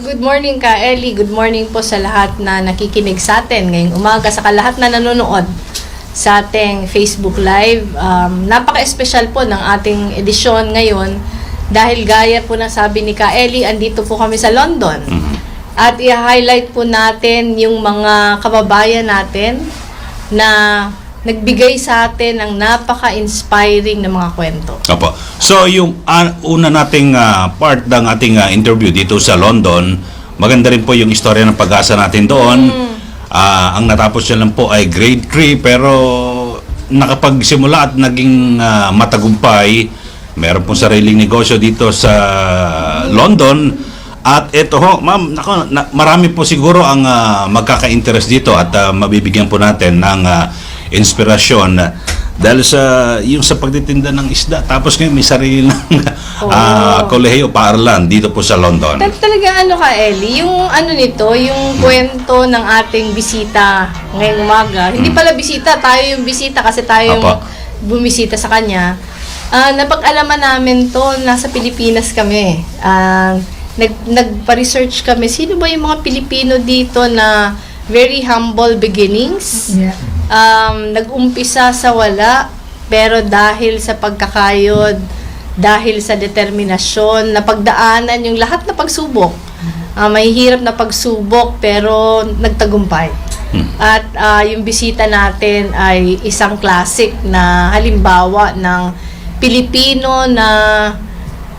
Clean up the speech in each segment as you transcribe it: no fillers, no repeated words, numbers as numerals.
Good morning ka, Ellie. Good morning po sa lahat na nakikinig sa atin ngayong umaga, sa lahat na nanonood sa ating Facebook Live. Napaka-espesyal po ng ating edisyon ngayon dahil gaya po na sabi ni ka, Ellie, andito po kami sa London. At i-highlight po natin yung mga kababayan natin na nagbigay sa atin ng napaka-inspiring na mga kwento. Opo. So, yung una nating part ng ating interview dito sa London, maganda rin po yung istorya ng pag-asa natin doon. Ang natapos niya lang po ay grade 3, pero nakapagsimula at naging matagumpay. Meron pong sariling negosyo dito sa London. At ito ho, ma'am, marami po siguro ang magkaka-interest dito at mabibigyan po natin ng inspirasyon dahil sa pagtitinda ng isda, tapos ngayon may sarili ng kolehiyo, paaralan dito po sa London. Talaga ka, Ellie, yung nito, yung kwento ng ating bisita ngayong umaga. Hindi pala bisita, tayo yung bisita kasi tayo yung bumisita sa kanya. Napag-alaman namin to, nasa Pilipinas kami. Nagpa-research kami, sino ba yung mga Pilipino dito na very humble beginnings? Yeah. Nag-umpisa sa wala, pero dahil sa pagkakayod, dahil sa determinasyon, napagdaanan yung lahat na pagsubok. Mahihirap na pagsubok, pero nagtagumpay. At yung bisita natin ay isang classic na halimbawa ng Pilipino na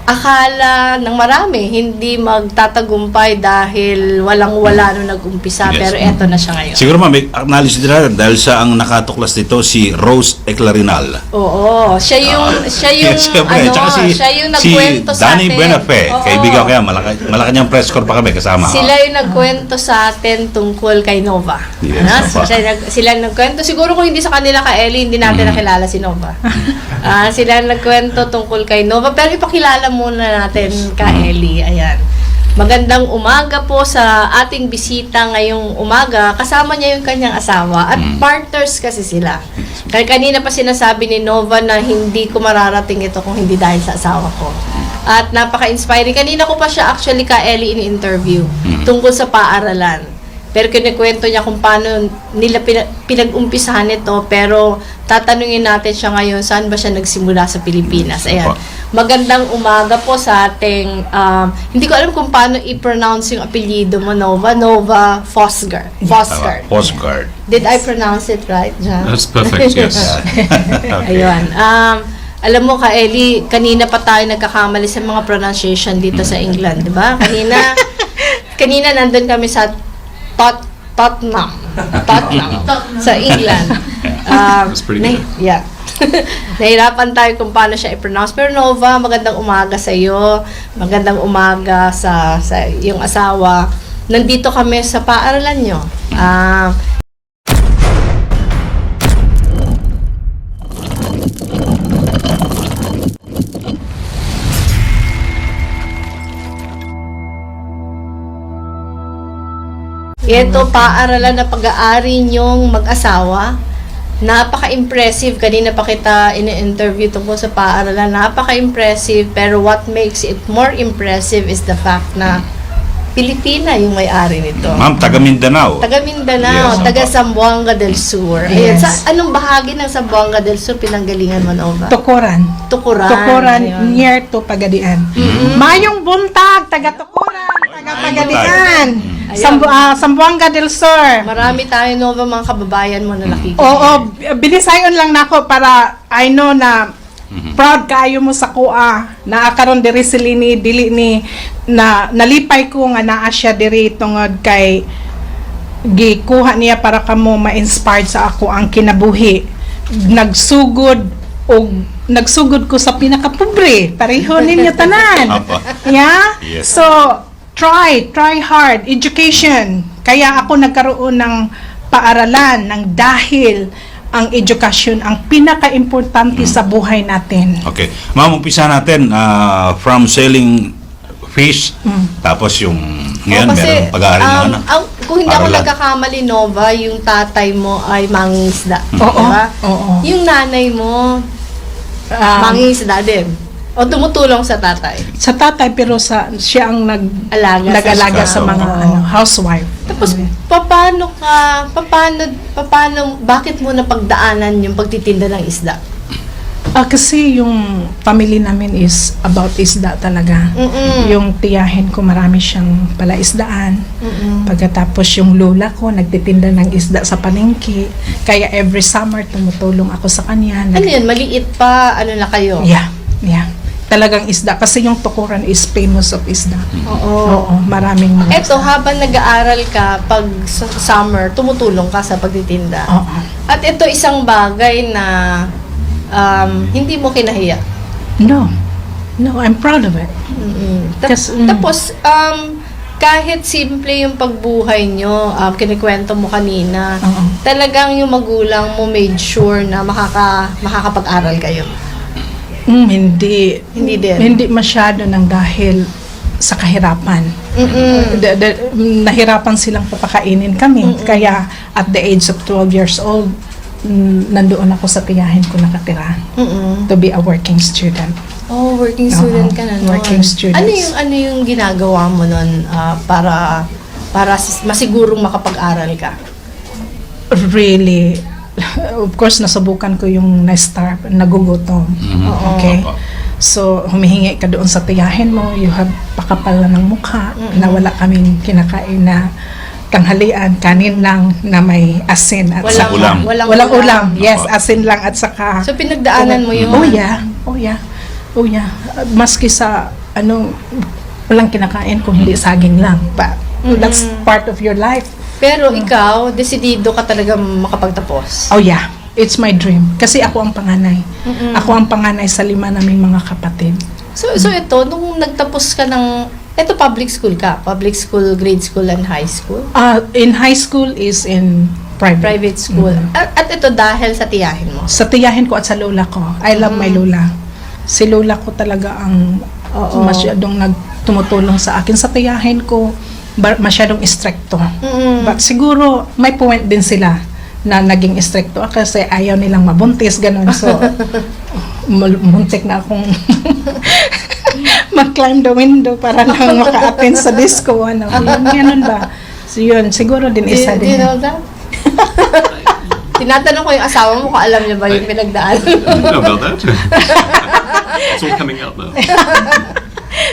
akala ng marami hindi magtatagumpay dahil walang-wala nung nag-umpisa. Yes. Pero eto na siya ngayon. Siguro ma'am, acknowledge din natin dahil sa ang nakatuklas dito si Rose Eclarinal. Oo, siya yung nagkwento sa Danny atin. Benafe, kaibigan ko yan, Malacanang press corps pa kami kasama. Sila yung nagkwento sa atin tungkol kay Nova. Yes, Sila nagkwento. Siguro kung hindi sa kanila ka Ellie, hindi natin nakilala si Nova. Sila nagkwento tungkol kay Nova. Pero ipakilala muna natin ka Ellie. Ayan. Magandang umaga po sa ating bisita ngayong umaga. Kasama niya yung kanyang asawa. At partners kasi sila. Kaya kanina pa sinasabi ni Nova na hindi ko mararating ito kung hindi dahil sa asawa ko. At napaka-inspiring. Kanina ko pa siya actually ka Ellie in-interview tungkol sa paaralan. Pero kinikwento niya kung paano nila pinag-umpisahan ito. Pero tatanungin natin siya ngayon, saan ba siya nagsimula sa Pilipinas? Ayan. Magandang umaga po sa ating, hindi ko alam kung paano i-pronounce yung apelyido mo, Nova. Nova Fosgard. Fosgard. Did I pronounce it right, John? That's perfect, yes. Okay. Ayun. Alam mo ka, Ellie, kanina pa tayo nagkakamali sa mga pronunciation dito sa England, di ba? Kanina nandun kami sa Tottenham sa England. That's pretty good. Yeah. Nahirapan tayo kung paano siya i-pronounce. Pero Nova, magandang umaga sa iyo. Magandang umaga sa iyong asawa. Nandito kami sa paaralan nyo. Ito, paaralan na pag-aari nyong mag-asawa. Napaka-impressive. Kanina pa kita ini-interview tungkol sa paaralan. Napaka-impressive. Pero what makes it more impressive is the fact na Pilipina yung may-ari nito. Ma'am, taga Mindanao. Taga Mindanao. Yes, Taga Zamboanga del Sur. Ayan. Yes. Sa anong bahagi ng Zamboanga del Sur pinanggalingan mo, Nova? Tukuran. Tukuran. Ayun. Near to Pagadian. Mayong buntag, taga Tukuran, taga Pagadian. Zamboanga del Sur. Marami tayo, Nova, mga kababayan mo na nakikita. Oo, binisayon lang nako para I know na proud kayo mo sa kuha na karon diri sila ni dili ni na nalipay ko nga naa siya diri tungod kay gikuha niya para kamo ma-inspired sa ako ang kinabuhi. Nagsugod ko sa pinakapobre. Pareho ninyo tanan. Yeah? Yes. So try hard education. Kaya ako nagkaroon ng paaralan ng dahil ang edukasyon ang pinaka-importante sa buhay natin. Okay. Ma'am, umpisa natin from selling fish, tapos yung ngayon meron pag-aari na kung hindi ako nagkakamali, Nova, yung tatay mo ay mangingisda. Oo. Diba? Oo. Yung nanay mo, mangingisda din. O tumutulong sa tatay? Sa tatay, pero siya ang nag-alaga sa mga housewife. Tapos, paano, bakit mo napagdaanan yung pagtitinda ng isda? Kasi yung family namin is about isda talaga. Yung tiyahin ko marami siyang palaisdaan. Pagkatapos yung lola ko nagtitinda ng isda sa palengke. Kaya every summer tumutulong ako sa kanya. Ano yun? Maliit pa? Ano na kayo? Yeah. Talagang isda. Kasi yung tukuran is famous of isda. Oo, maraming mga Eto, habang nag-aaral ka, pag sa summer, tumutulong ka sa pagtitinda. Oo. At ito isang bagay na hindi mo kinahiya. No, I'm proud of it. Tapos, kahit simple yung pagbuhay nyo, kinikwento mo kanina, talagang yung magulang mo made sure na makakapag-aral kayo. Hindi din. Hindi masyado ng dahil sa kahirapan. Nahirapan silang papakainin kami. Kaya at the age of 12 years old, nandoon ako sa tiyahin ko nakatira to be a working student. Oh, working student ka na noon. Working student. Ano yung ginagawa mo noon para masigurong makapag-aral ka? Really, of course, nasubukan ko yung na-starve, nagugutom. Okay? So, humihingi ka doon sa tiyahin mo, you have pakapal ng mukha, na wala kaming kinakain na tanghalian, kanin lang na may asin at saka ulam. Walang ulam. Yes, asin lang at saka So, pinagdaanan mo yun? Oh yeah. Maski sa walang kinakain kung hindi saging lang. But that's part of your life. Pero ikaw, desidido ka talaga makapagtapos. Oh yeah, it's my dream. Kasi ako ang panganay. Ako ang panganay sa 5 naming mga kapatid. So ito, nung nagtapos ka ng, ito public school ka? Public school, grade school, and high school? In high school is in Private school. At ito dahil sa tiyahin mo? Sa tiyahin ko at sa lola ko. I love my lola. Si lola ko talaga ang masyadong nagtumutulong sa akin. Sa tiyahin ko, masyadong istrikto. But siguro, may point din sila na naging istrikto kasi ayaw nilang mabuntis, ganun. So, muntik na akong mag-climb the window para lang maka-attend sa disco. Ganun ba? So, yun, siguro din isa Do din. you know that? Tinatanong ko yung asawa mo kung alam niya ba yung pinagdaan. I didn't know about that. It's all coming out now.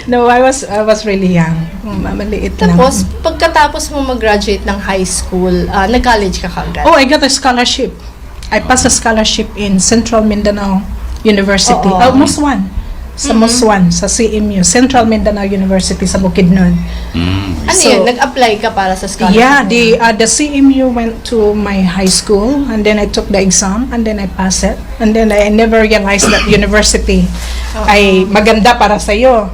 No, I was really young. Maliit lang. Tapos, pagkatapos mo mag-graduate ng high school, nag-college ka kagad? Oh, I got a scholarship. I passed a scholarship in Central Mindanao University. Oo. Muswan. Sa Muswan, sa CMU. Central Mindanao University sa Bukidnon. Ano So, yun? Nag-apply ka para sa scholarship? Yeah, the CMU went to my high school and then I took the exam and then I passed it. And then I never realized that university ay maganda para sa iyo.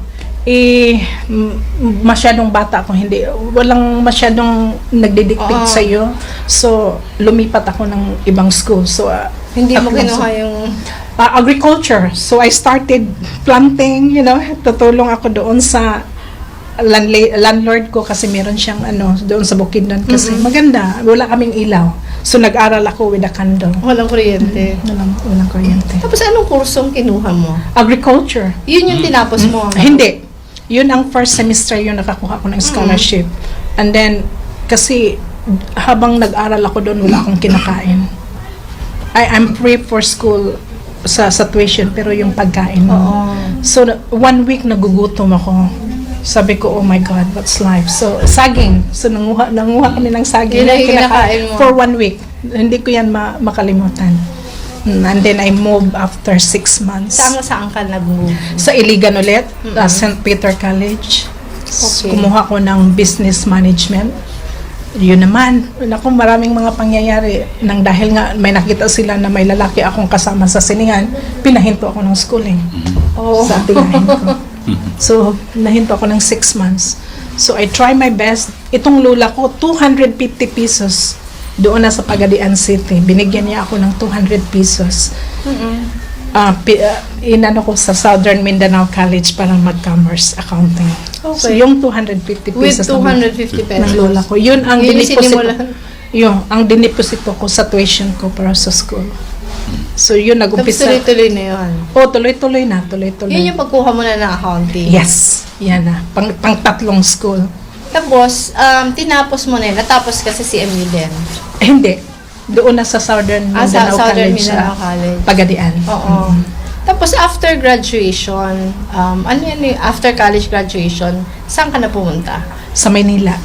Masyadong bata ako, walang masyadong nagdidictate sa iyo. So, lumipat ako ng ibang school. So, Hindi mo kinuha yung... agriculture. So, I started planting, tutulong ako doon sa landlord ko kasi meron siyang doon sa Bukidnon kasi maganda. Wala kaming ilaw. So, nag-aral ako with a candle. Walang kuryente. Walang kuryente. Tapos anong kursong kinuha mo? Agriculture. Yun yung tinapos mo? Hindi. Yun ang first semester yun nakakuha ko ng scholarship. And then, kasi habang nag-aral ako doon, wala akong kinakain. I'm free for school sa tuition, pero yung pagkain mo. So, 1 week nagugutom ako. Sabi ko, oh my God, what's life? So, saging. So, nanguha kami ng saging. Yun ang kinakain mo? For 1 week. Hindi ko yan makalimutan. And then I moved after 6 months. Saan ka nag-move? Sa Iligan ulit, St. Peter College. Okay. Kumuha ko ng business management. Yun naman, maraming mga pangyayari nang dahil nga may nakita sila na may lalaki akong kasama sa siningan, pinahinto ako ng schooling. Sa tiyahin ko. So, nahinto ako ng 6 months. So, I try my best. Itong lola ko, 250 pesos doon na sa Pagadian City. Binigyan niya ako ng 200 pesos. Inano ko sa Southern Mindanao College para mag-commerce accounting. Okay. So, yung 250 With pesos 250 pesos? ng lola ko. Yun ang Yun yung diniposito. sinimulan? Yung ang diniposito ko sa tuition ko para sa school. So yun, Tapos nag-umpisa. tuloy-tuloy na yun. Tuloy-tuloy na, tuloy-tuloy. Yun yung pagkuha mo na ng accounting. Yes, yan na. Pang tatlong school. Tapos, tinapos mo na yun. Natapos ka sa CMU din. Hindi. Doon na sa Southern Sa Mindanao Southern College. Mindanao sa College. Pagadian. Oo. Tapos, after graduation, ano yan yung after college graduation, saan ka na pumunta? Sa Maynila.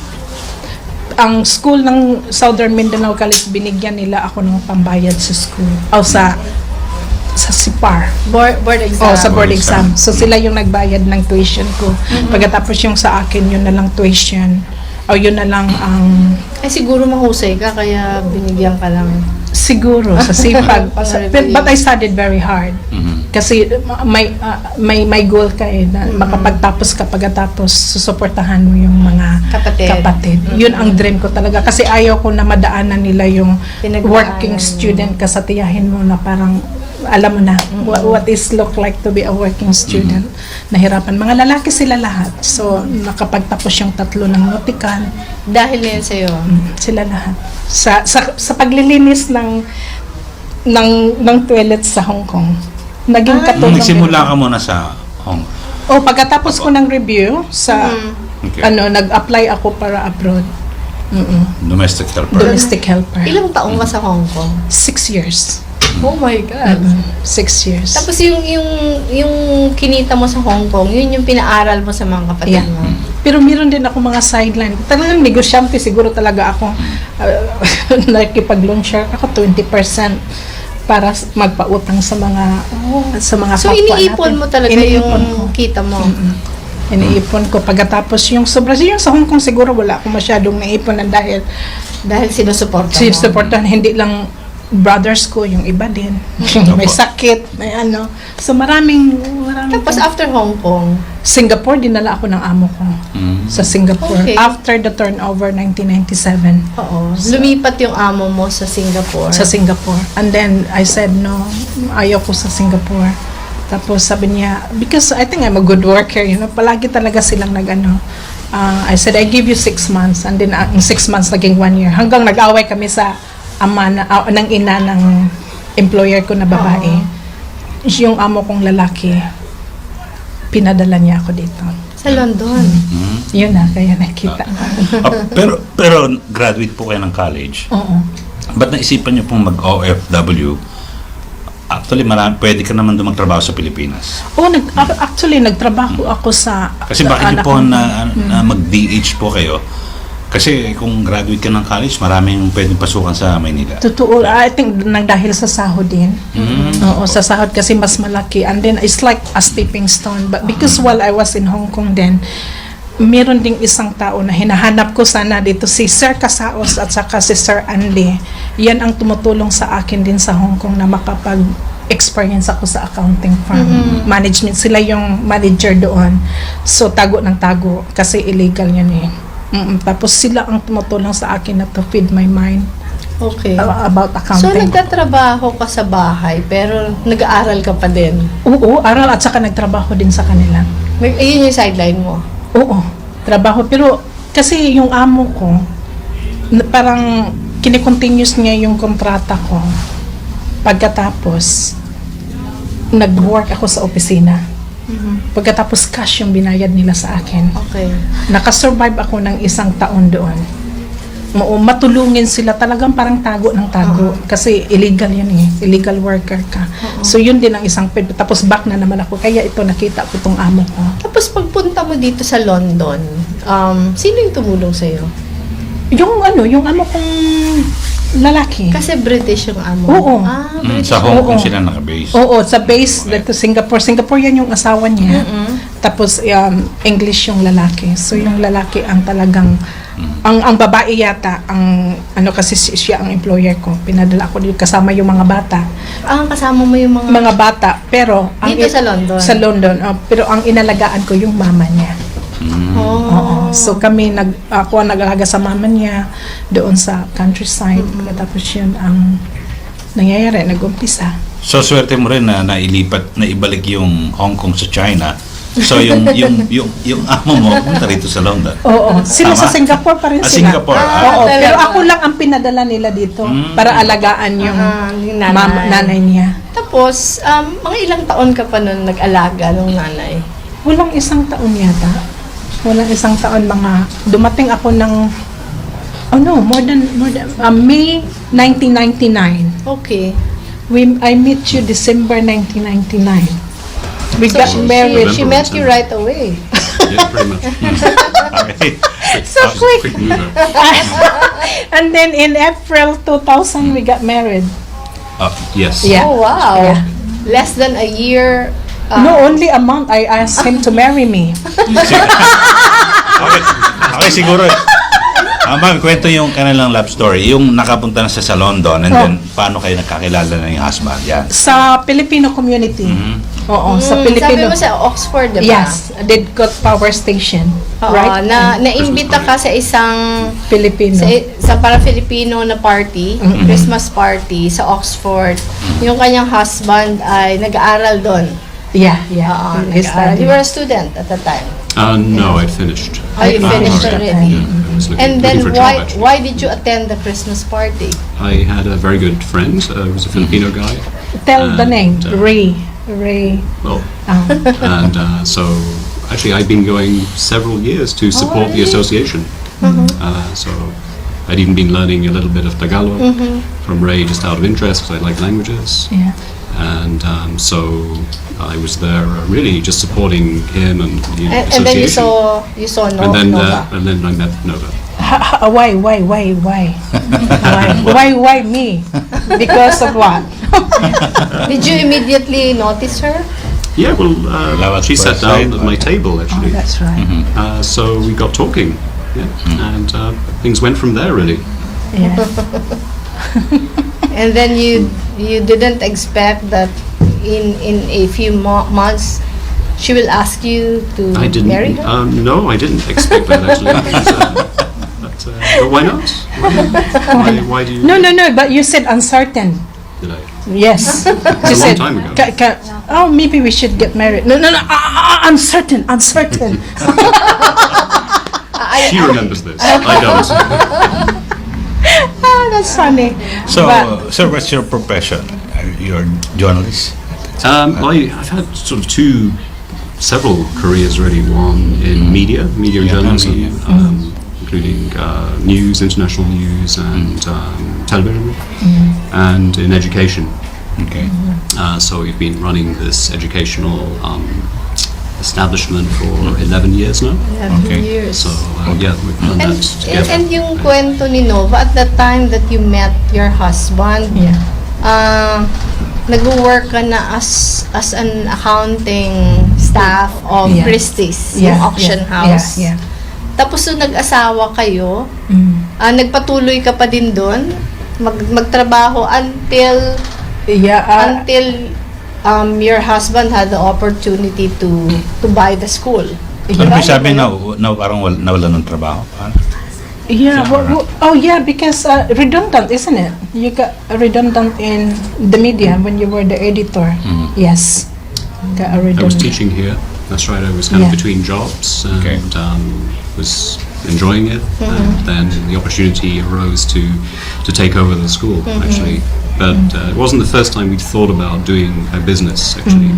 Ang school ng Southern Mindanao College, binigyan nila ako ng pambayad sa school. O sa SIPAR. Board exam. Sa board Board exam. exam. So sila yung nagbayad ng tuition ko. Pagkatapos yung sa akin, yun na lang tuition. O yun na lang ang Eh, siguro mahusay ka, kaya binigyan ka lang. siguro sa sipag. But I studied very hard. Mhm. Kasi may goal ka na makapagtapos ka pagkatapos susuportahan mo yung mga Kapatid. Yun ang dream ko talaga. Kasi ayaw ko na madaanan nila yung Pinagdaanan working mo. student ka sa tiyahin mo na parang alam mo na what is look like to be a working student. Nahirapan. Mga lalaki sila lahat. So, nakapagtapos yung tatlo ng nautical. Dahil na yun sa'yo. Sila lahat. Sa paglilinis ng toilet sa Hong Kong. Naging katulong. Nagsimula ka muna sa Hong O pagkatapos ko ng review sa Okay. nag-apply ako para abroad. Domestic helper. Domestic helper. Ilang taong ka sa Hong Kong? 6 years. Oh my God. 6 years. Tapos yung kinita mo sa Hong Kong, yun yung pinaaral mo sa mga kapatid Yeah. mo. Pero meron din ako mga sideline. Talagang negosyante siguro talaga ako. Nakikipag-loan share ako 20% para magpautang sa mga So, kapwa iniipon natin. mo talaga Iniipon ko. yung kita mo. Iniipon ko. Pagkatapos yung yung sa Hong Kong siguro wala akong masyadong naipon dahil Dahil sinusuporta mo. sinusuportahan hindi lang brothers ko, yung iba din. Yung may sakit, may ano. So maraming Tapos after Hong Kong, Singapore, dinala ako ng amo ko sa Singapore. Okay. After the turnover, 1997. oo, lumipat yung amo mo sa Singapore. Sa Singapore. And then, I said, no, ayaw ko sa Singapore. Tapos sabi niya, because I think I'm a good worker, palagi talaga silang I said, I give you 6 months. And then, ang 6 months naging 1 year. Hanggang nag-away kami sa ama ng ina ng employer ko na babae. Yung amo kong lalaki, pinadala niya ako dito. Sa London. Yun na, kaya nakita. pero graduate po kayo ng college. Oo. Ba't naisipan niyo pong mag-OFW? Actually, pwede ka naman doon magtrabaho sa Pilipinas. Actually, nagtrabaho ako sa Kasi bakit niyo anak po ko. na mag-DH po kayo? Kasi kung graduate ka ng college, maraming pwedeng pasukan sa Maynila. Totoo, I think nang dahil sa sahod din. Oo, sa sahod kasi mas malaki. And then, it's like a stepping stone. But because while I was in Hong Kong then, meron ding isang tao na hinahanap ko sana dito, si Sir Casaos at saka si Sir Andy. Yan ang tumutulong sa akin din sa Hong Kong na makapag-experience ako sa accounting firm. Management, sila yung manager doon. So, tago ng tago kasi illegal yan eh. Tapos sila ang tumutulong sa akin na to feed my mind Okay. about So, accounting. nagtatrabaho ka sa bahay, pero nag-aaral ka pa din. Oo, aral at saka nagtrabaho din sa kanila. Ayun yung sideline mo. Oo, trabaho. Pero kasi yung amo ko, parang kinikontinuous niya yung kontrata ko. Pagkatapos, nag-work ako sa opisina. Pagkatapos cash yung binayad nila sa akin. Okay. Nakasurvive ako ng 1 taon doon. Matulungin sila talagang parang tago ng tago. Kasi illegal yan eh. Illegal worker ka. So yun din ang isang tapos back na naman ako. Kaya ito nakita ko tong amo ko. Tapos pagpunta mo dito sa London, sino yung tumulong sa'yo? Yung amo kong lalaki. Kasi British yung amo. Oo. British. Sa Hong Kong Oo. sila nakabase. Oo, sa base Okay. dito Singapore. Singapore yan yung asawa niya. Tapos English yung lalaki. So yung lalaki ang talagang ang babae yata ang kasi siya ang employer ko. Pinadala ko dito kasama yung mga bata. Kasama mo yung mga Bata pero dito sa London. Sa London. Pero ang inalagaan ko yung mama niya. Oh. So kami ako ang nag-alaga sa mama niya doon sa countryside. Tapos yun ang nangyayari, nag-umpisa. So, swerte mo rin na naibalik yung Hong Kong sa China So yung amo mo punta rito sa London. Oo, sila Tama? sa Singapore pa rin Ah, sila. Singapore. Oo, talaga. pero ako lang ang pinadala nila dito para alagaan yung yung nanay. nanay niya. Tapos, mga ilang taon ka pa nun nag-alaga ng nanay? Walang isang taon yata. Walang isang taon dumating ako ng more than May 1999. Okay. I met you December 1999. We So got married. she met you right away. Yeah, pretty much. Okay. So That was a quick. quick mover. And then in April 2000 we got married. Yes. Yeah. Oh, wow. Yeah. Less than a year. No, only a month I asked him to marry me. Okay, siguro. Ma'am, kwento yung kanilang love story. Yung nakapunta na siya sa London and then paano kayo nagkakilala na yung husband? Yan. Sa Filipino community. Oo, sa Sabi Filipino. mo sa Oxford, di ba? Yes, Didcot Power Station. Oo, Right? naimbita ka sa isang Filipino. sa para Filipino na party, Christmas party sa Oxford. Yung kanyang husband ay nag-aaral doon. Yeah. Nag-aaral. He studied. You were a student at the time. No, I'd finished. Oh, you finished okay. already. Yeah, I was looking, And looking then for a job, actually. why did you attend the Christmas party? I had a very good friend who was a Filipino guy. Tell the name. And, Ray. Well, Um, and so actually I'd been going several years to support the really? association. So I'd even been learning a little bit of Tagalog from Ray just out of interest because I like languages. yeah. And so I was there really just supporting him and the And then association. you saw and then Nova. and then I met Nova. Why? Why me? Because of what? Did you immediately notice her? Yeah, well, Love at she sat first down sight, at my but- table Oh, actually. that's right. So we got talking, and things went from there really. Yeah. And then you didn't expect that in a few months she will ask you to I didn't. marry her? No, I didn't expect that actually. But why not? Why do you? No. But you said uncertain. Did I? Yes. A You long said, time ago. maybe we should get married. No. Uncertain. She remembers this. I don't. That's funny. So, But- sir, what's your profession? You're a journalist? I've had sort of several careers really. One in media and journalism, media. including news, international news, and television, and in education. Okay. So we've been running this educational establishment for 11 years now. 11 Okay. years. So yeah, we've done And, that together. and yung kwento ni Nova, at the time that you met your husband, Yeah. nag-work ka na as an accounting staff of Yeah. Christie's, Yeah. yung auction yeah, house. Yeah. Tapos nung nag-asawa kayo, nagpatuloy ka pa din doon, magtrabaho until your husband had the opportunity to buy the school. Ano po sabi na parang nawala ng trabaho? Paano? Yeah. Yeah. Because redundant, isn't it? You got redundant in the media when you were the editor. Yes. Got a I was redundant. teaching here. That's right. I was kind Yeah. of between jobs and Okay. was enjoying it. And then the opportunity arose to take over the school actually. But it wasn't the first time we'd thought about doing a business. Actually,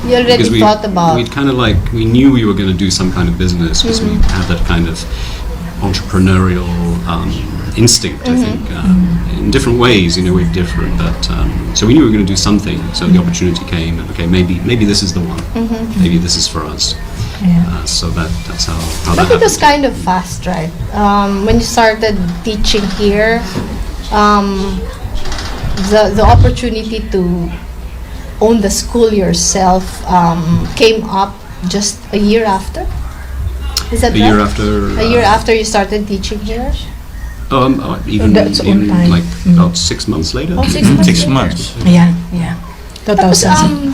You already because thought about we'd kind of we knew we were going to do some kind of business because we had that kind of entrepreneurial instinct. I think in different ways, we're different, but so we knew we were going to do something. So the opportunity came, and okay, maybe this is the one. Maybe this is for us. Yeah. So that's how But that it was happened. kind of fast, right? When you started teaching here, the opportunity to own the school yourself came up just a year after. Is that A right? year after. A year after you started teaching here? Even That's on time. like about 6 months later. Oh, 6 months. 6 months. Yeah. Tapos, 2000.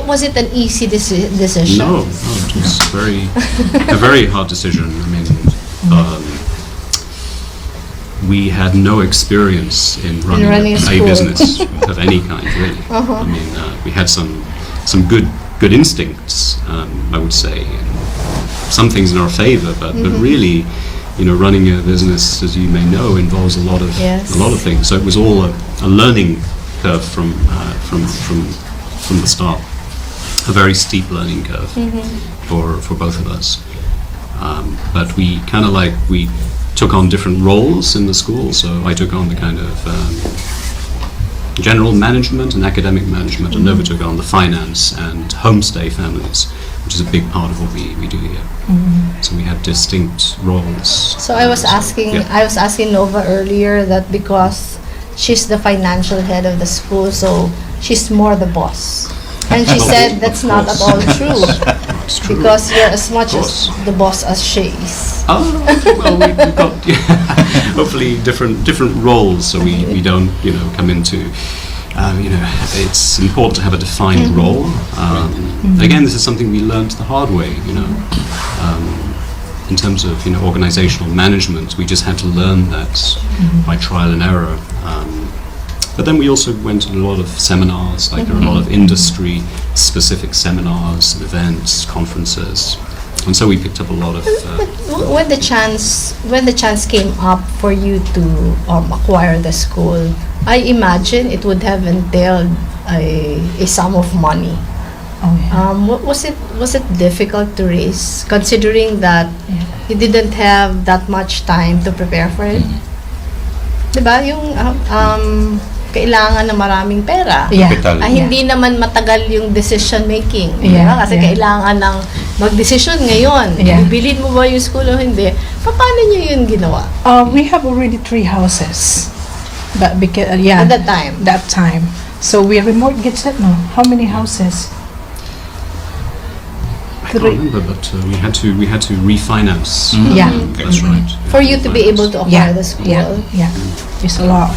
was it an easy decision? No, it was a very hard decision. I mean, we had no experience in running a a school. business of any kind, really. I mean, we had some good good instincts, I would say. Some things in our favor, but really, running a business, as you may know, involves a lot of things. So it was all a learning curve from the start, a very steep learning curve for both of us. But we kind of we took on different roles in the school. So I took on the kind of general management and academic management, and Nova took on the finance and homestay families, which is a big part of what we do here. So we have distinct roles. So I was asking Nova earlier that because she's the financial head of the school, so she's more the boss. And she said that's not at all true. It's true. Because you're as much Boss. as the boss as she is. Oh, well, we've got hopefully different roles, so we don't come into. It's important to have a defined role. Again, this is something we learned the hard way. In terms of organizational management, we just had to learn that by trial and error. But then we also went to a lot of seminars, there are a lot of industry-specific seminars, events, conferences, and so we picked up a lot of. When the chance came up for you to acquire the school, I imagine it would have entailed a sum of money. Oh, yeah. Was it difficult to raise, considering that you didn't have that much time to prepare for it? Diba? Yung kailangan ng maraming pera. Yeah. Capital. Hindi naman matagal yung decision making. Yeah, Diba? Kasi yeah. kailangan ng mag-decision ngayon. Yeah. Bibilin mo ba yung school o hindi? Paano niyo yun ginawa? We have already 3 houses, but because At that time? that time. So we remortgaged that now. How many houses? I can't remember, but we had to refinance. Yeah. That's right. For you to be able to acquire the school? Yeah. It's a lot.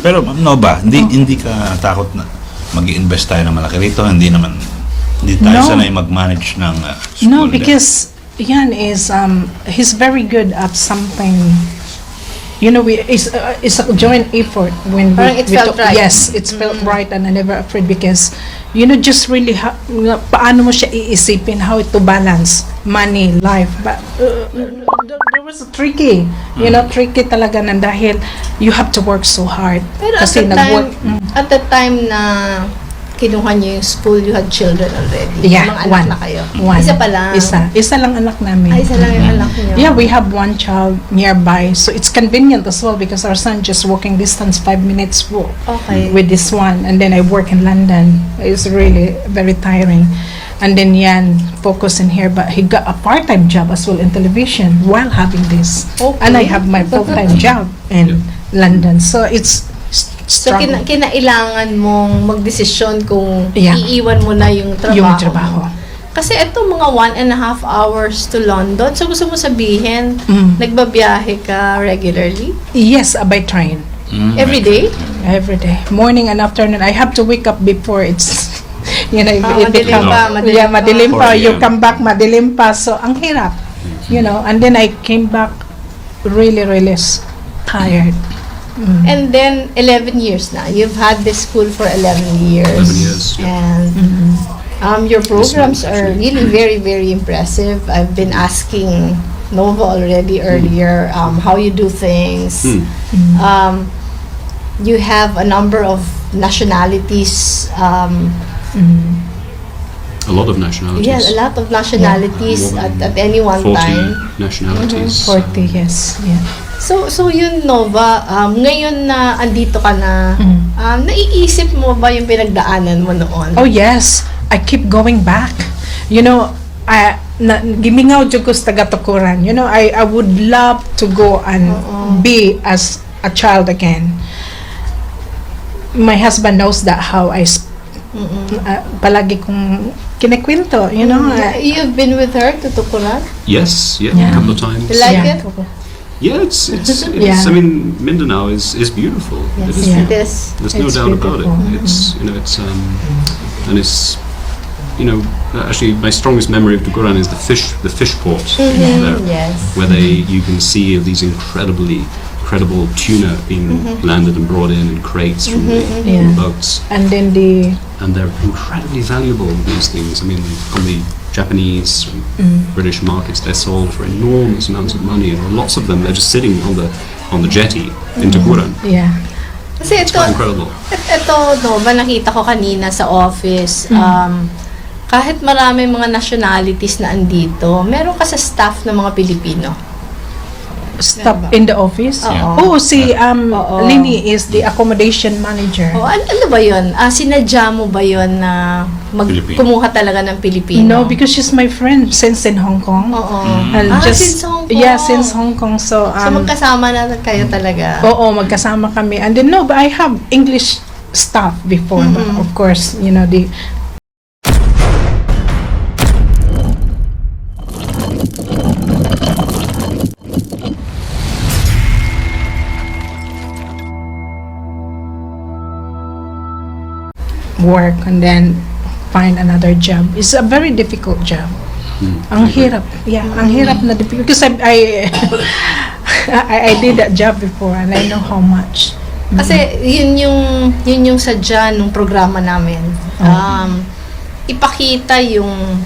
pero Nova, hindi ka takot na mag-invest tayo ng malaki rito? Hindi tayo No. sanay mag-manage ng school. No, because Yan is he's very good at something. It's a joint effort when Parang it felt right. Yes, it's felt right, and I never afraid because just really paano mo siya iisipin how to balance money, life. But there was a tricky, tricky talaga na dahil you have to work so hard. Pero kasi at the time na kinuha niyo yung school, you had children already. Yeah, Mga anak one. na kayo. One. Isa pa lang. Isa lang anak namin. Isa lang yung anak niyo. Yeah, we have one child nearby, so it's convenient as well because our son just walking distance 5 minutes walk Okay. with this one, and then I work in London. It's really very tiring. And then Yan focus in here, but he got a part-time job as well in television while having this. Okay. And I have my full-time job in London, so it's So, struggle. kinailangan mong magdesisyon kung Yeah. iiwan mo na yung trabaho. Yung trabaho. Kasi ito mga 1.5 hours to London. So, gusto mo sabihin, nagbabiyahe ka regularly? Yes, by train. Every day? Every day, morning and afternoon. I have to wake up before it's, madilim pa, madilim pa. madilim pa. 4 You a.m. come back, madilim pa. So, ang hirap. And then I came back really, really tired. And then, 11 years na. You've had this school for 11 years. 11 years, yeah. And your programs are really very, very impressive. I've been asking Nova already earlier how you do things. You have a number of nationalities. A lot of nationalities. Yeah, a lot of nationalities More than at any one 40 time. nationalities. 40, yes. Yeah. So yun, Nova, ngayon na andito ka na, naiisip mo ba yung pinagdaanan mo noon? Oh, yes. I keep going back. Gimingaw jud ko sa Tagatukuran. I would love to go and be as a child again. My husband knows that how I palagi kong kinikwento, You've been with her to Tukuran? Yes, a Yeah. couple of times. You like it? Yeah, it's Yeah. I mean, Mindanao is beautiful. Yes, It is Yeah. it beautiful. is. There's no It's doubt about it. beautiful. It's and it's actually my strongest memory of Tuguran is the fish port there, Yes. where you can see these incredibly incredible tuna being landed and brought in crates from the Yeah. boats. And then And they're incredibly valuable, these things. I mean, on the Japanese and British markets, they're sold for enormous amounts of money, and lots of them, they're just sitting on the jetty in Tuguran. yeah. Kasi It's ito, quite incredible. ito, Nova, nakita ko kanina sa office, kahit marami mga nationalities na andito, meron ka sa staff ng mga Pilipino. Stop in the office. Oo. Oh, si Oo. Lini is the accommodation manager. O, ano ba yun? Sinadya mo ba yun na Pilipino. kumuha talaga ng Pilipino? No, because she's my friend since in Hong Kong. Oo. And Since Hong Kong. Yeah, since Hong Kong. So, So, magkasama na kayo talaga. oo, magkasama kami. And then, no, but I have English staff before. But of course, you know, the work and then find another job. It's a very difficult job. Ang hirap. Yeah, ang hirap na difficult. Because I did that job before and I know how much. Kasi yun yung sadya nung programa namin. Ipakita yung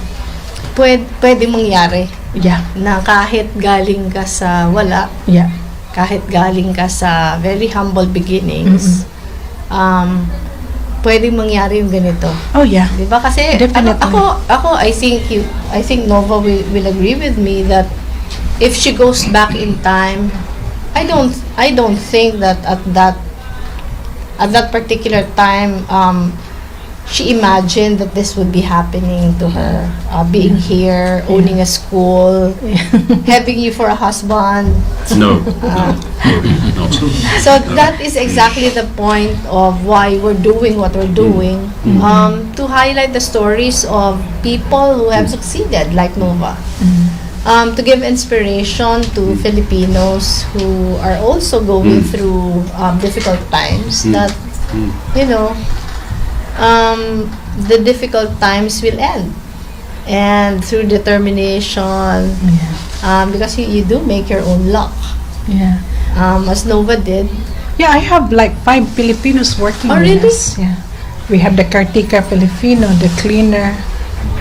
pwede mangyari Yeah, na kahit galing ka sa wala, yeah. kahit galing ka sa very humble beginnings, pwedeng mangyari yung ganito. Oh, yeah. 'Di ba? Kasi Definitely. ako I think Nova will agree with me that if she goes back in time, I don't think that at that particular time she imagined that this would be happening to her, being here, owning a school, having you for a husband. No, not. So that is exactly the point of why we're doing what we're doing, to highlight the stories of people who have succeeded, like Nova. To give inspiration to Filipinos who are also going through difficult times, that, you know, the difficult times will end. And through determination, because you do make your own luck. Yeah. As Nova did. Yeah, I have like 5 Filipinos working Oh, with really? us. Yeah. We have the caretaker Filipino, the cleaner.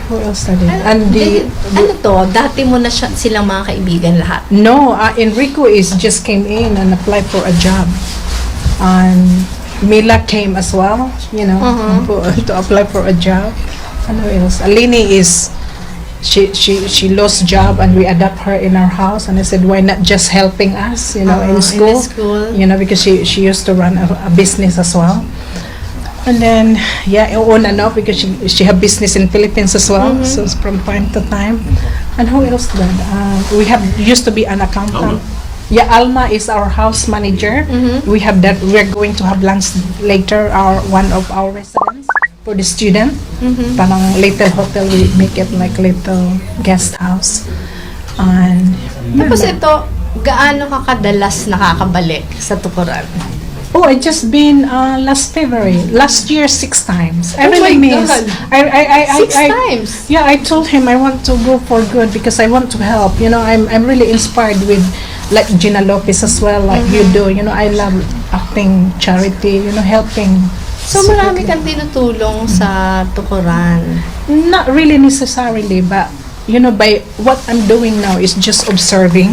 Who else are there? And ano to, dati mo na silang mga kaibigan lahat. no, Enrico just came in and applied for a job. And Mila came as well, you know, to apply for a job. And who else? Alini is she lost job and we adopt her in our house, and I said why not just helping us, you know, in school, you know, because she used to run a business as well. And then Una no, because she have business in Philippines as well, so it's from time to time. And who else then? We have used to be an accountant. Yeah, Alma is our house manager. We have that. We're going to have lunch later. One of our residents for the student. Parang little hotel. We make it like little guest house. And Tapos ito, gaano ka kadalas nakakabalik sa Tukuran? oh, I just been last February. Last year 6 times. I Oh really my miss. God. I 6 times? Yeah, I told him I want to go for good because I want to help. You know, I'm really inspired with like Gina Lopez as well, like you do. You know, I love acting, charity, you know, helping. So marami kang tinutulong sa Tukuran. Not really necessarily, but you know, by what I'm doing now is just observing,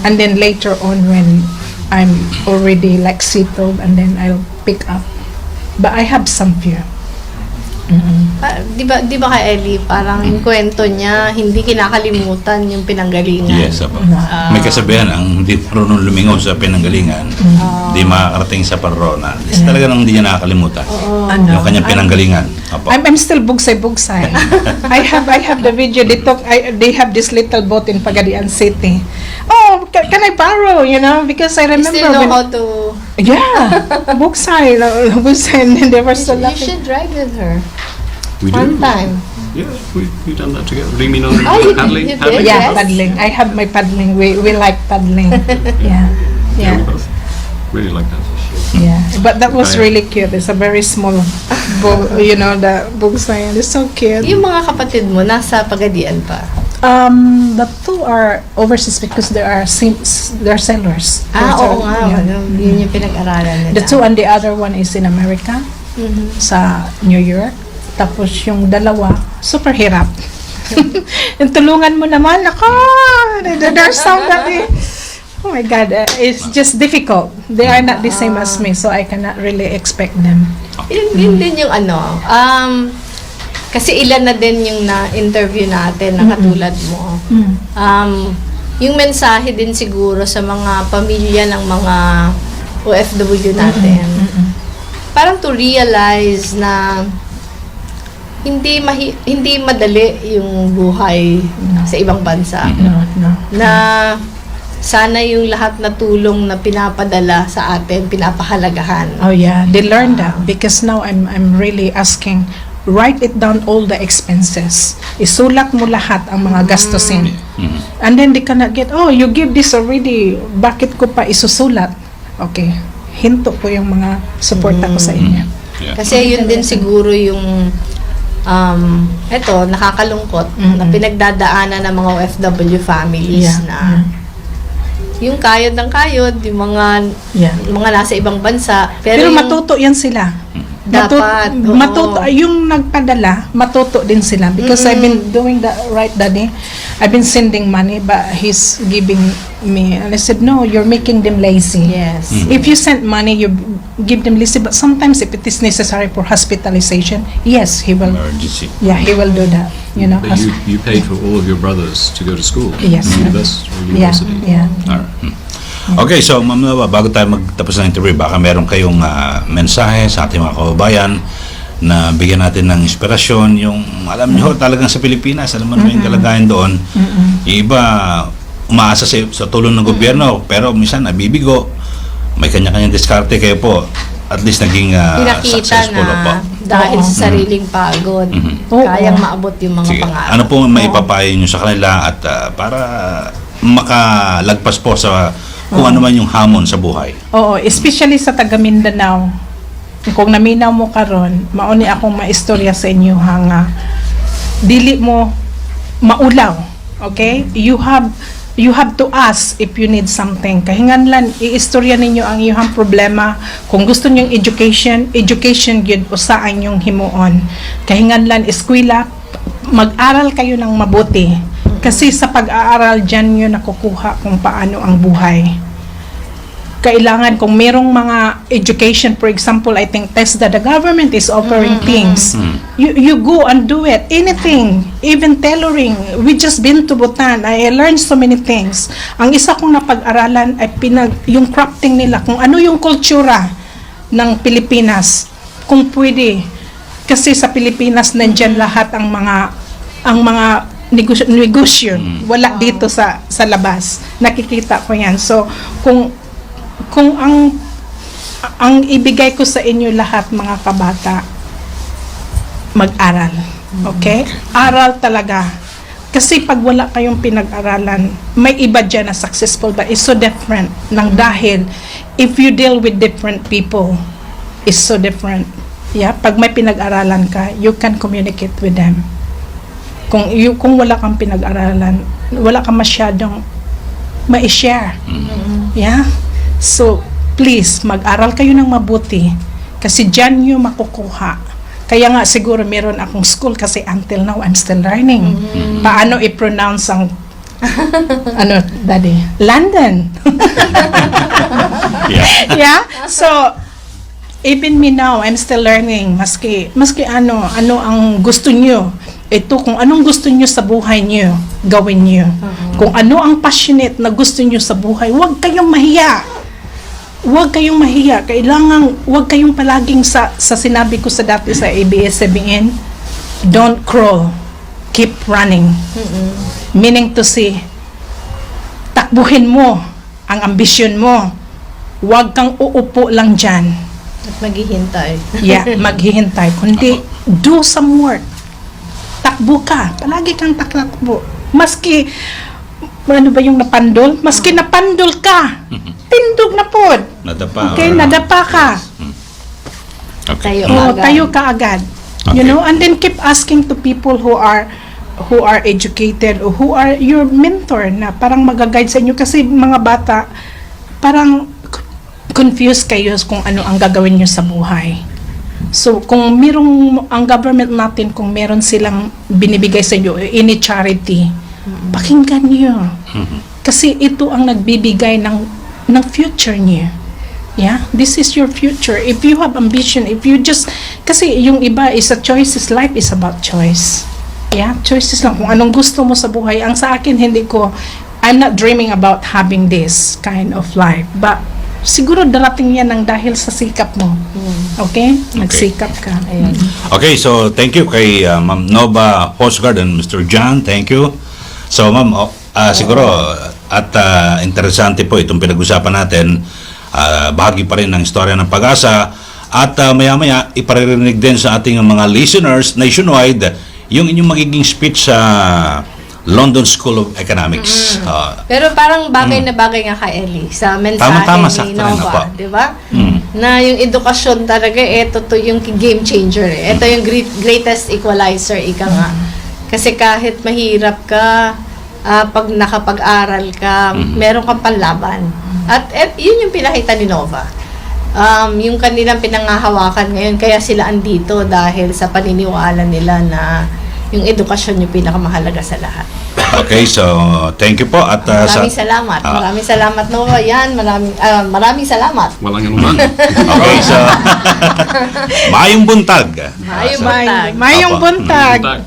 and then later on when I'm already like settled, and then I'll pick up. But I have some fear. Di ba kay Ellie, parang yung kwento niya, hindi kinakalimutan yung pinanggalingan. Yes, apo. May kasabihan, ang hindi marunong lumingaw sa pinanggalingan, hindi makakarating sa parrona. Talaga nang hindi niya nakakalimutan. Ano? Yung kanyang pinanggalingan. Apo. I'm still bugsay. I have the video. They have this little boat in Pagadian City. Oh, can I borrow? You know, because I You remember still know when, how to... bugsay, and then they were so You laughing. should drive with her. We do. One time. Yeah, we've done that together. Do you mean on you paddling? did? Paddling? Yeah, Yes. paddling. I have my paddling. We like paddling. Yeah, we Yeah. both really like that. Yeah. But that was Okay. really cute. It's a very small boat, you know, the bugsay. It's so cute. Yung mga kapatid mo, nasa Pagadian pa. The two are overseas because they're sellers. Oo nga. Yun yung pinag-aralan nila. The two and the other one is in America, sa New York. Tapos yung dalawa, super hirap. Yung tulungan mo naman, ako, there's somebody. Oh my God, it's just difficult. They are not the same as me, so I cannot really expect them. Yun din yung kasi ilan na din yung na-interview natin na katulad mo. Yung mensahe din siguro sa mga pamilya ng mga OFW natin. Parang to realize na hindi madali yung buhay sa ibang bansa. No. Na sana yung lahat na tulong na pinapadala sa atin, pinapahalagahan. Oh yeah, they learned that because now I'm really asking, write it down all the expenses. Isulat mo lahat ang mga gastusin. And then they cannot get, oh, you give this already, bakit ko pa isusulat? Okay, hinto po yung mga suporta ko sa inyo. Yeah. Kasi yun din siguro yung nakakalungkot na pinagdadaanan ng mga OFW families na yung kayod ng kayod, yung mga nasa ibang bansa. Pero yung matuto yan sila. Dapat, oo. Matuto, yung nagpadala, matuto din sila. Because I've been doing that, right, Daddy? I've been sending money, but he's giving me. And I said, no, you're making them lazy. Yes. If you send money, you give them lazy. But sometimes if it is necessary for hospitalization, yes, he will. Emergency. Yeah, he will do that. You know. But you paid for all of your brothers to go to school. Yes. University. Yeah. Alright. Okay, so Ma'am Nova, bago tayo magtapos ng interview, baka meron kayong mensahe sa ating mga kababayan na bigyan natin ng inspirasyon. Yung, alam nyo, talagang sa Pilipinas, alam mo naman yung kalagayan doon. Yung iba, umaasa sa tulong ng gobyerno, pero minsan nabibigo. May kanya-kanyang diskarte, kayo po at least naging Pinakita successful na po. dahil sa sariling pagod, kayang maabot yung mga Sige, pangarap. ano po maipapayo nyo sa kanila at para makalagpas po sa kung ano man yung hamon sa buhay? Oo, especially sa taga Mindanao. Kung naminaw mo karon, mauni akong maistorya sa inyo nga dili mo maulaw. Okay? You have to ask if you need something. Kahinganlan iistorya ninyo ang iyong problema. Kung gusto niyo education gyud usaan yung himuon. Kahinganlan eskwela, mag-aral kayo ng mabuti. Kasi sa pag-aaral dyan nyo nakukuha kung paano ang buhay. Kailangan kung merong mga education, for example, I think TESDA, the government is offering things. You go and do it. Anything. Even tailoring. We just been to Bhutan. I learned so many things. Ang isa kong napag-aralan ay yung crafting nila. Kung ano yung kultura ng Pilipinas. Kung pwede. Kasi sa Pilipinas, nandyan lahat ang mga negosyo. Wala dito sa labas. Nakikita ko yan. So, kung ang ibigay ko sa inyo lahat mga kabata, mag-aral. Okay? Aral talaga. Kasi pag wala kayong pinag-aralan, may iba dyan na successful but it's so different. Nang dahil, if you deal with different people, it's so different. Yeah? Pag may pinag-aralan ka, you can communicate with them. Kung wala kang pinag-aralan, wala kang masyadong ma-share. Yeah? So, please, mag-aral kayo ng mabuti kasi dyan nyo makukuha. Kaya nga siguro meron akong school kasi until now I'm still learning. Paano i-pronounce ang Daddy? London. Yeah? So, even me now, I'm still learning. Maski ano ang gusto nyo. Ito, kung anong gusto nyo sa buhay nyo, gawin nyo. Kung ano ang passionate na gusto nyo sa buhay, huwag kayong mahiya. Huwag kayong mahiya. Kailangan, huwag kayong palaging sa sinabi ko sa dati sa ABS-CBN, don't crawl. Keep running. Meaning to say, takbuhin mo ang ambisyon mo. Huwag kang uupo lang dyan. At maghihintay. Yeah, maghihintay. Kundi, do some work. Takbo ka. Palagi kang takbo. Maski, ano ba yung napandol? Maski napandol ka. Tindog na po. Nadapa. Okay, nadapa ka. Okay. Tayo. Tayo ka agad. Okay. You know, and then keep asking to people who are who are educated o who are your mentor na parang mag-guide sa inyo kasi mga bata parang confused kayo kung ano ang gagawin nyo sa buhay. So, kung ang government natin, kung meron silang binibigay sa inyo, any charity, pakinggan nyo. Kasi ito ang nagbibigay ng future niyo. Yeah, this is your future. If you have ambition, if you just, kasi yung iba is a choices, life is about choice. Yeah, choices lang. Kung anong gusto mo sa buhay. Ang sa akin, I'm not dreaming about having this kind of life. But, siguro darating yan ng dahil sa sikap mo. Okay? Nagsikap ka. Ayan. Okay, so thank you kay Ma'am Nova Hosgard and Mr. John. Thank you. So ma'am, siguro at interesante po itong pinag-usapan natin. Bahagi pa rin ng istorya ng pag-asa at maya-maya iparirinig din sa ating mga listeners nationwide yung inyong magiging speech sa London School of Economics. Pero parang bagay na bagay nga kay Ellie sa mensahe Tama-tama, ni sakto rin Nova, ako. di ba? Na yung edukasyon talaga, ito to yung game changer. Ito yung greatest equalizer, ika nga. Kasi kahit mahirap ka, pag nakapag-aral ka, meron kang panlaban. At yun yung pinakita ni Nova. Yung kanilang pinangahawakan ngayon, kaya sila andito dahil sa paniniwala nila na yung edukasyon yung pinakamahalaga sa lahat. Okay, so thank you po at Maraming salamat. Maraming salamat, Nova. Yan, maraming salamat. Walang anuman. Okay, so Maayong buntag. Maayong buntag. Mayong Apo. buntag. Buntag.